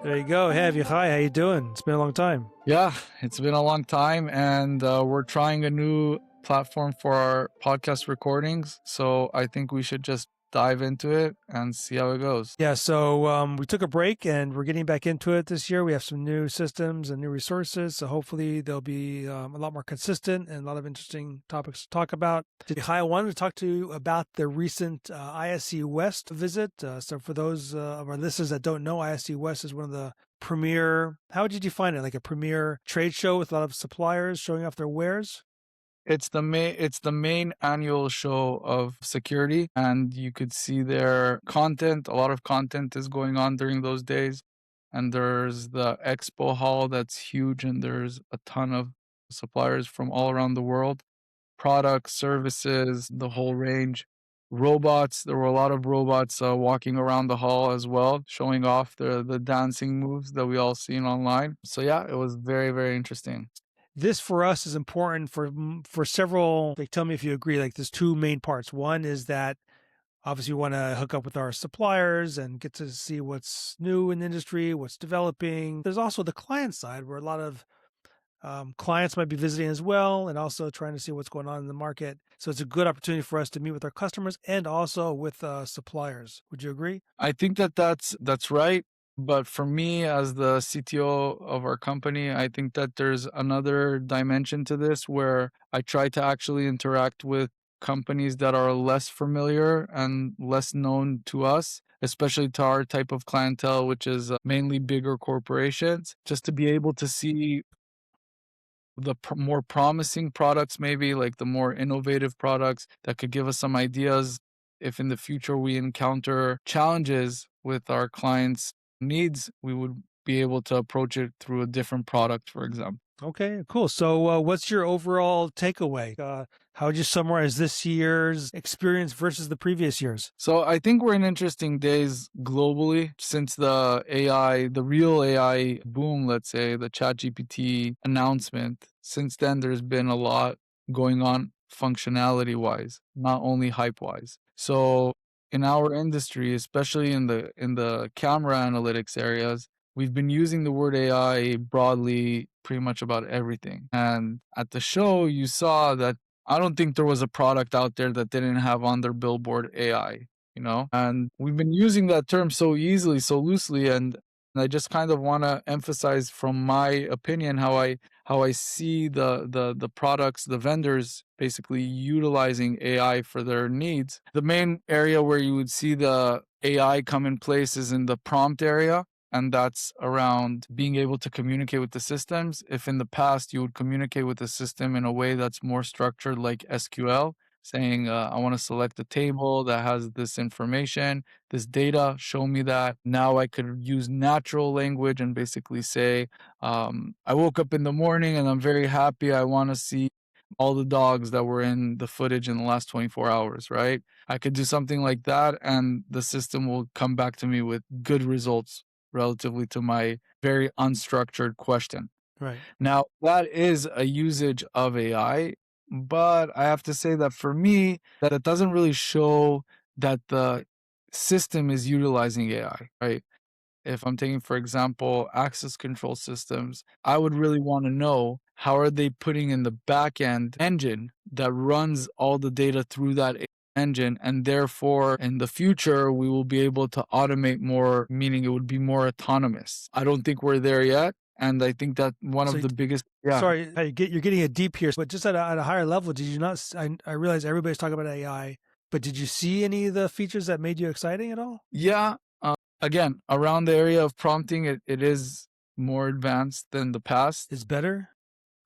There you go. Hey, Avichai, how you doing? It's been a long time. Yeah, it's been a long time, and we're trying a new platform for our podcast recordings. So I think we should just dive into it and see how it goes. Yeah, so we took a break and we're getting back into it this year. We have some new systems and new resources, so hopefully they'll be a lot more consistent and a lot of interesting topics to talk about. Avichai, I wanted to talk to you about the recent ISC West visit. So for those of our listeners that don't know, ISC West is one of the premier, how would you define it? Like a premier trade show with a lot of suppliers showing off their wares? It's the main annual show of security, and you could see their content. A lot of content is going on during those days. And there's the expo hall that's huge, and there's a ton of suppliers from all around the world. Products, services, the whole range. Robots, there were a lot of robots walking around the hall as well, showing off the dancing moves that we all seen online. So yeah, it was very, very interesting. This for us is important for several, like, tell me if you agree, like there's two main parts. One is that obviously we want to hook up with our suppliers and get to see what's new in the industry, what's developing. There's also the client side where a lot of clients might be visiting as well and also trying to see what's going on in the market. So it's a good opportunity for us to meet with our customers and also with suppliers. Would you agree? I think that's right. But for me, as the CTO of our company, I think that there's another dimension to this where I try to actually interact with companies that are less familiar and less known to us, especially to our type of clientele, which is mainly bigger corporations, just to be able to see the more promising products, maybe like the more innovative products that could give us some ideas if in the future we encounter challenges with our clients' needs, we would be able to approach it through a different product, for example. Okay, cool. So what's your overall takeaway? How would you summarize this year's experience versus the previous years? So I think we're in interesting days globally since the real AI boom, let's say, the ChatGPT announcement. Since then, there's been a lot going on functionality wise, not only hype wise. So in our industry, especially in the camera analytics areas, we've been using the word AI broadly pretty much about everything. And at the show, you saw that I don't think there was a product out there that didn't have on their billboard AI, you know? And we've been using that term so easily, so loosely, and I just kind of want to emphasize from my opinion how I see the products, the vendors basically utilizing AI for their needs. The main area where you would see the AI come in place is in the prompt area, and that's around being able to communicate with the systems. If in the past you would communicate with the system in a way that's more structured, like SQL, saying, I want to select a table that has this information, this data, show me that. Now I could use natural language and basically say, I woke up in the morning and I'm very happy. I want to see all the dogs that were in the footage in the last 24 hours, right? I could do something like that, and the system will come back to me with good results relatively to my very unstructured question. Right. Now, that is a usage of AI, but I have to say that for me, that it doesn't really show that the system is utilizing AI, right? If I'm taking, for example, access control systems, I would really want to know how are they putting in the back end engine that runs all the data through that engine, and therefore in the future we will be able to automate more, meaning it would be more autonomous. I don't think we're there yet, and I think that one So of the biggest sorry, you're getting it deep here, but just at a higher level, did you not? I realize everybody's talking about AI, but did you see any of the features that made you exciting at all? yeah again, around the area of prompting, it is more advanced than the past. It's better.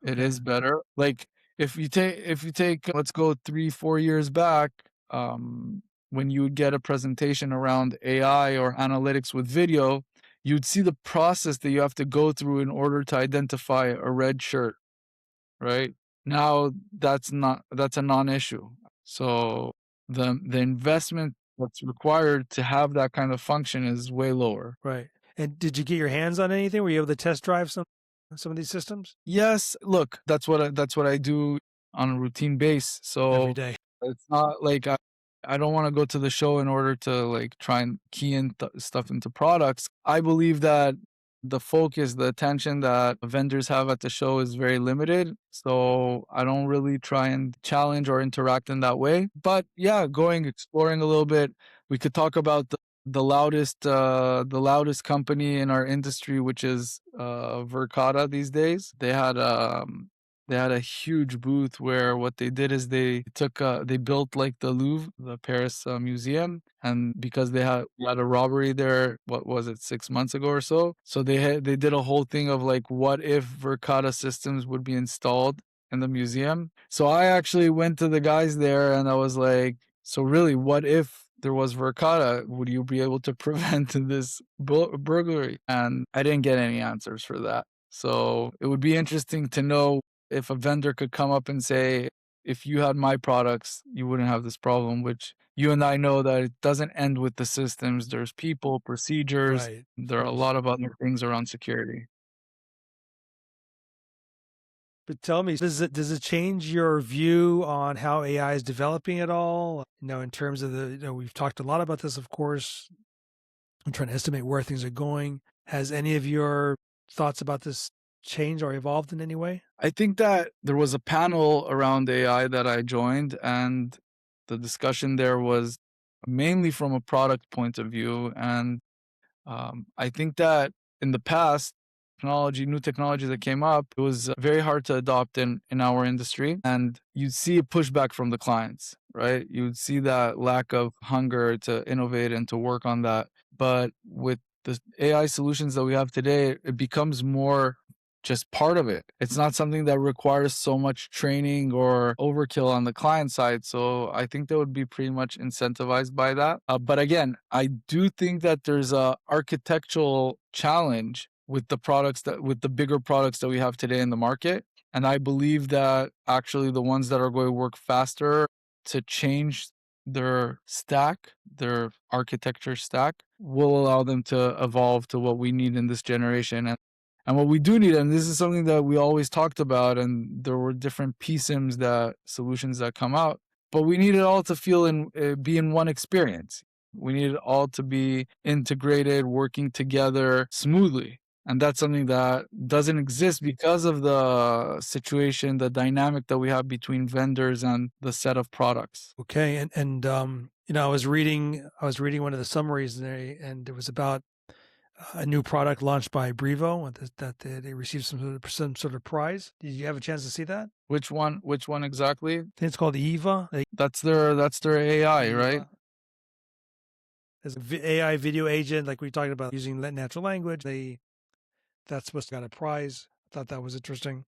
It Okay. is better. Like if you take let's go 3-4 years back, when you would get a presentation around AI or analytics with video, you'd see the process that you have to go through in order to identify a red shirt, right? Now that's a non-issue. So the investment that's required to have that kind of function is way lower. Right. And did you get your hands on anything? Were you able to test drive some of these systems Yes, look, that's what I do on a routine base. So every day? it's not like I don't want to go to the show in order to like try and key in stuff into products. I believe that the focus, the attention that vendors have at the show is very limited. So I don't really try and challenge or interact in that way. But yeah, going exploring a little bit, we could talk about the loudest company in our industry, which is Verkada these days. They had a huge booth where what they did is they built like the Louvre, the Paris museum, and because they had a robbery there, what was it, 6 months ago or so? So they did a whole thing of like, what if Verkada systems would be installed in the museum? So I actually went to the guys there and I was like, so really, what if there was Verkada? Would you be able to prevent this burglary? And I didn't get any answers for that. So it would be interesting to know if a vendor could come up and say, if you had my products, you wouldn't have this problem, which you and I know that it doesn't end with the systems. There's people, procedures, Right. Of there are a course. lot of other things around security. But tell me, does it change your view on how AI is developing at all? In terms of we've talked a lot about this, of course. I'm trying to estimate where things are going. Has any of your thoughts about this changed or evolved in any way? I think that there was a panel around AI that I joined, and the discussion there was mainly from a product point of view. And I think that in the past, new technology that came up, it was very hard to adopt in our industry. And you'd see a pushback from the clients, right? You'd see that lack of hunger to innovate and to work on that. But with the AI solutions that we have today, it becomes more just part of it. It's not something that requires so much training or overkill on the client side. So I think they would be pretty much incentivized by that. But again, I do think that there's a architectural challenge with with the bigger products that we have today in the market. And I believe that actually the ones that are going to work faster to change their stack, their architecture stack, will allow them to evolve to what we need in this generation. And what we do need, and this is something that we always talked about, and there were different PSIMs solutions that come out, but we need it all to be in one experience. We need it all to be integrated, working together smoothly. And that's something that doesn't exist because of the situation, the dynamic that we have between vendors and the set of products. Okay, and I was reading one of the summaries there, and it was about a new product launched by Brevo that they received some sort of prize. Did you have a chance to see that? Which one exactly? I think it's called Eva. That's their AI, right? Eva. As AI video agent, like we talked about using natural language. That's supposed to got a prize. I thought that was interesting.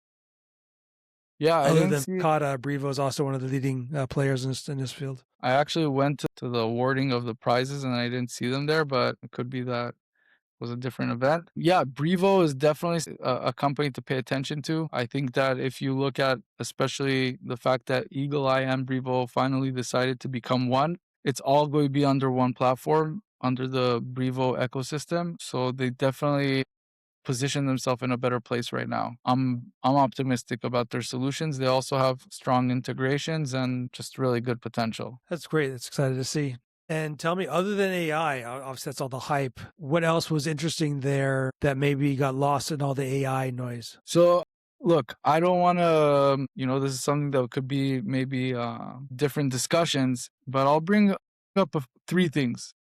Yeah, I Other didn't than see. Kata, Brevo is also one of the leading players in this field. I actually went to the awarding of the prizes and I didn't see them there, but it could be that was a different event. Yeah, Brevo is definitely a company to pay attention to. I think that if you look at especially the fact that Eagle Eye and Brevo finally decided to become one, it's all going to be under one platform, under the Brevo ecosystem. So they definitely position themselves in a better place right now. I'm optimistic about their solutions. They also have strong integrations and just really good potential. That's great. That's excited to see. And tell me, other than AI, obviously that's all the hype. What else was interesting there that maybe got lost in all the AI noise? So look, I don't want to, this is something that could be maybe different discussions, but I'll bring up three things.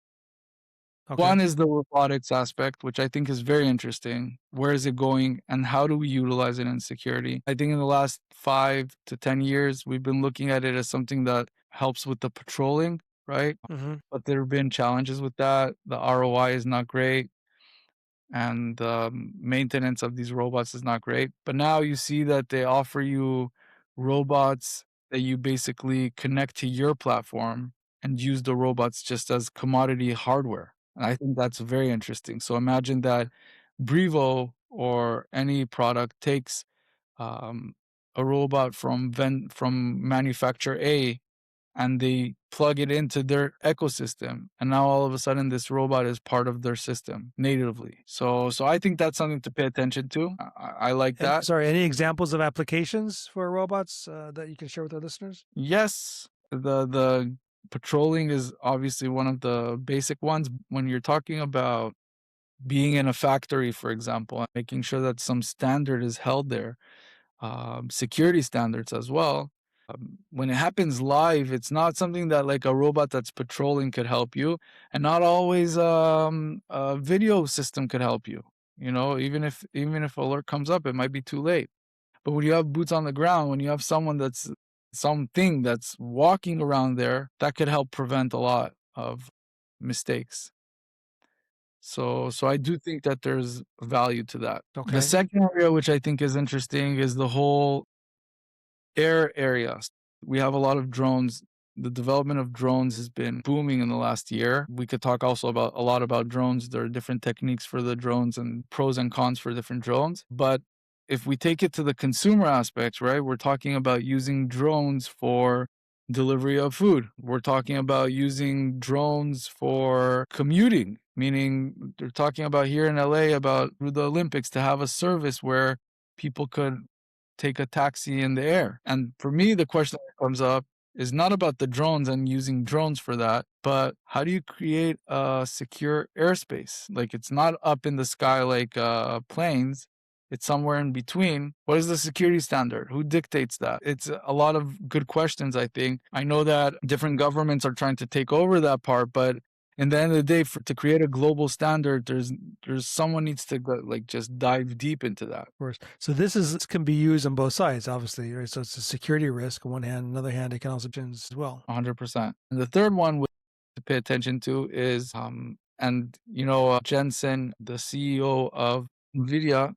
Okay. One is the robotics aspect, which I think is very interesting. Where is it going and how do we utilize it in security? I think in the last 5 to 10 years, we've been looking at it as something that helps with the patrolling, right? Mm-hmm. But there have been challenges with that. The ROI is not great and maintenance of these robots is not great. But now you see that they offer you robots that you basically connect to your platform and use the robots just as commodity hardware. And I think that's very interesting. So imagine that Brevo or any product takes um, a robot from manufacturer A and they plug it into their ecosystem and now all of a sudden this robot is part of their system natively. So I think that's something to pay attention to. I like And that. sorry, any examples of applications for robots that you can share with our listeners? Yes, the patrolling is obviously one of the basic ones. When you're talking about being in a factory, for example, and making sure that some standard is held there, security standards as well. When it happens live, it's not something that like a robot that's patrolling could help you, and not always a video system could help you. You know, even if alert comes up, it might be too late. But when you have boots on the ground, when you have something that's walking around there, that could help prevent a lot of mistakes. So I do think that there's value to that. The Okay. second area, which I think is interesting, is the whole air areas. We have a lot of drones. The development of drones has been booming in the last year. We could talk also about a lot about drones. There are different techniques for the drones and pros and cons for different drones. But if we take it to the consumer aspects, right, we're talking about using drones for delivery of food. We're talking about using drones for commuting, meaning they're talking about here in LA about the Olympics to have a service where people could take a taxi in the air. And for me, the question that comes up is not about the drones and using drones for that, but how do you create a secure airspace? Like it's not up in the sky like planes. It's somewhere in between. What is the security standard? Who dictates that? It's a lot of good questions, I think. I know that different governments are trying to take over that part, but in the end of the day, to create a global standard, there's someone needs to go, like just dive deep into that. Of course. So this can be used on both sides, obviously, right? So it's a security risk on one hand. On the other hand, it can also be as well. 100%. And the third one to pay attention to is, and Jensen, the CEO of NVIDIA,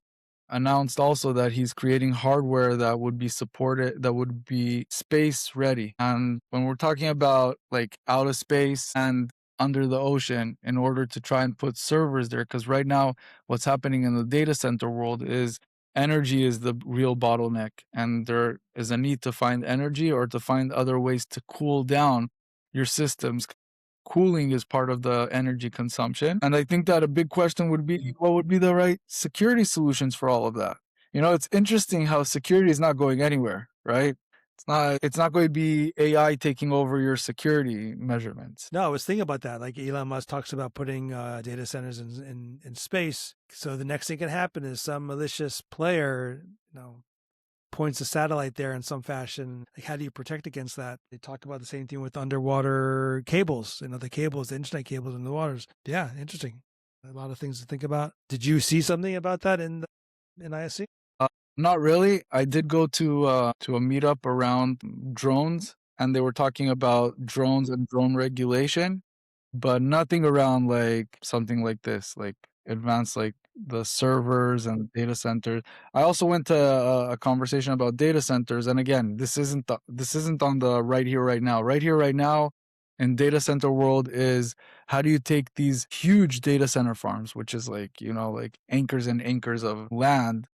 announced also that he's creating hardware that would be supported, that would be space ready. And when we're talking about like out of space and under the ocean, in order to try and put servers there, because right now what's happening in the data center world is energy is the real bottleneck, and there is a need to find energy or to find other ways to cool down your systems. Cooling is part of the energy consumption. And I think that a big question would be what would be the right security solutions for all of that? It's interesting how security is not going anywhere, right? It's not going to be AI taking over your security measurements. No, I was thinking about that. Like Elon Musk talks about putting data centers in space. So the next thing can happen is some malicious player, points a satellite there in some fashion. Like, how do you protect against that? They talk about the same thing with underwater cables, the internet cables in the waters. Yeah, interesting. A lot of things to think about. Did you see something about that in ISC? Not really. I did go to a meetup around drones, and they were talking about drones and drone regulation, but nothing around like something like this, like advanced like the servers and data centers. I also went to a conversation about data centers, and again, this isn't on the right here right now. Right here right now in data center world is how do you take these huge data center farms, which is like like acres and acres of land,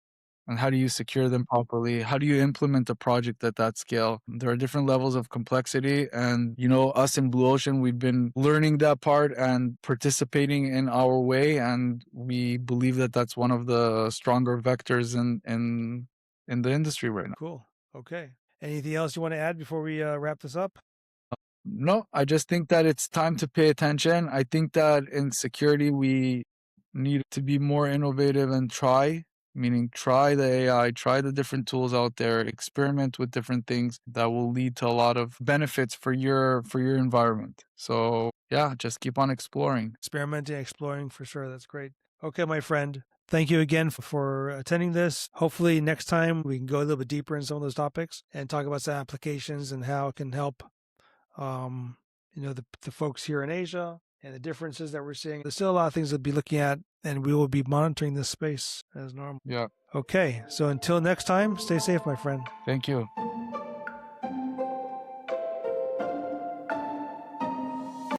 and how do you secure them properly? How do you implement a project at that scale? There are different levels of complexity, and us in BluOcean, we've been learning that part and participating in our way, and we believe that that's one of the stronger vectors in the industry right now. Cool. Okay. Anything else you want to add before we wrap this up? No, I just think that it's time to pay attention. I think that in security, we need to be more innovative and meaning try the AI, try the different tools out there, experiment with different things that will lead to a lot of benefits for your environment. So yeah, just keep on exploring. Experimenting, exploring for sure. That's great. Okay, my friend. Thank you again for attending this. Hopefully, next time we can go a little bit deeper in some of those topics and talk about some applications and how it can help the folks here in Asia and the differences that we're seeing. There's still a lot of things to be looking at, and we will be monitoring this space as normal. Yeah. Okay, so until next time, stay safe, my friend. Thank you.